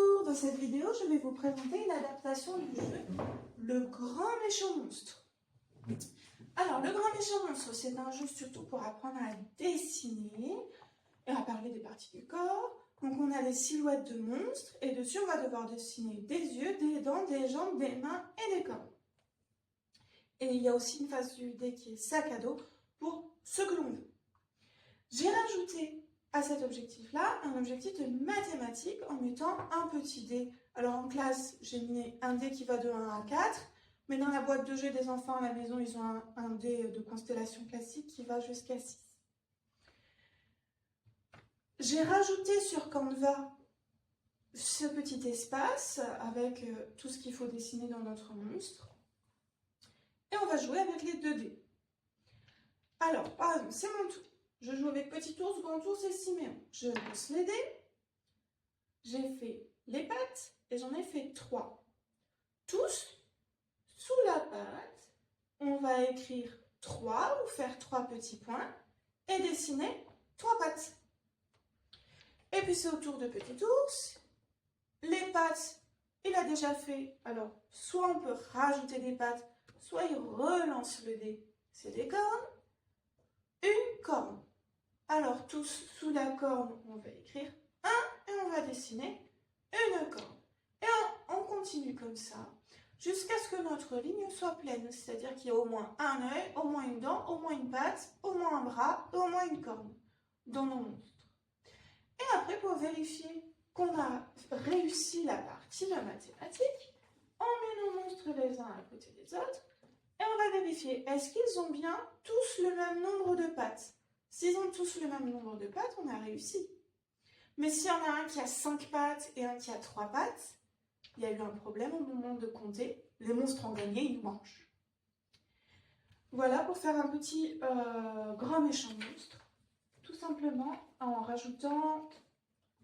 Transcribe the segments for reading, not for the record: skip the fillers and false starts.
Bonjour, dans cette vidéo, je vais vous présenter une adaptation du jeu Le Grand Méchant Monstre. Alors, Le Grand Méchant Monstre, c'est un jeu surtout pour apprendre à dessiner et à parler des parties du corps. Donc, on a des silhouettes de monstres et dessus, on va devoir dessiner des yeux, des dents, des jambes, des mains et des cornes. Et il y a aussi une face du dé qui est sac à dos pour ce que l'on veut. J'ai rajouté à cet objectif-là un objectif de mathématiques en mettant un petit dé. Alors en classe, j'ai mis un dé qui va de 1 à 4, mais dans la boîte de jeu des enfants à la maison, ils ont un dé de constellation classique qui va jusqu'à 6. J'ai rajouté sur Canva ce petit espace avec tout ce qu'il faut dessiner dans notre monstre. Et on va jouer avec les 2 dés. Alors, par exemple, c'est mon tour. Je joue avec petit ours, grand ours et Siméon. Je lance les dés. J'ai fait les pattes et j'en ai fait 3. Tous, sous la patte, on va écrire 3 ou faire 3 petits points et dessiner 3 pattes. Et puis c'est au tour de petit ours. Les pattes, il a déjà fait. Alors, soit on peut rajouter des pattes, soit il relance le dé. C'est des cornes. Une corne. Alors, tous sous la corne, on va écrire 1 et on va dessiner une corne. Et on continue comme ça jusqu'à ce que notre ligne soit pleine, c'est-à-dire qu'il y a au moins un œil, au moins une dent, au moins une patte, au moins un bras et au moins une corne dans nos monstres. Et après, pour vérifier qu'on a réussi la partie de mathématiques, on met nos monstres les uns à côté des autres et on va vérifier, est-ce qu'ils ont bien tous le même nombre de pattes? S'ils ont tous le même nombre de pattes, on a réussi. Mais s'il y en a un qui a 5 pattes et un qui a 3 pattes, il y a eu un problème au moment de compter. Les monstres ont gagné, ils mangent. Voilà pour faire un petit grand méchant monstre. Tout simplement en rajoutant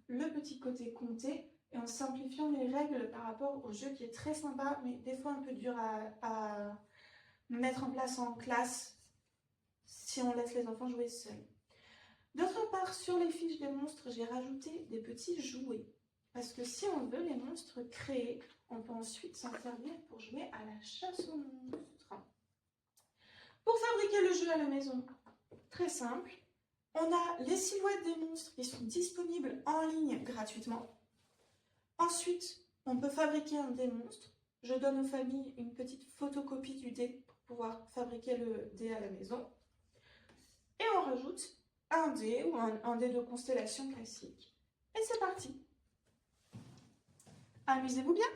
le petit côté compter et en simplifiant les règles par rapport au jeu qui est très sympa, mais des fois un peu dur à mettre en place en classe si on laisse les enfants jouer seuls. D'autre part, sur les fiches des monstres, j'ai rajouté des petits jouets. Parce que si on veut les monstres créés, on peut ensuite s'en servir pour jouer à la chasse aux monstres. Pour fabriquer le jeu à la maison, très simple, on a les silhouettes des monstres qui sont disponibles en ligne gratuitement. Ensuite, on peut fabriquer un dé monstre. Je donne aux familles une petite photocopie du dé pour pouvoir fabriquer le dé à la maison. Et on rajoute un dé ou un dé de constellation classique. Et c'est parti. Amusez-vous bien!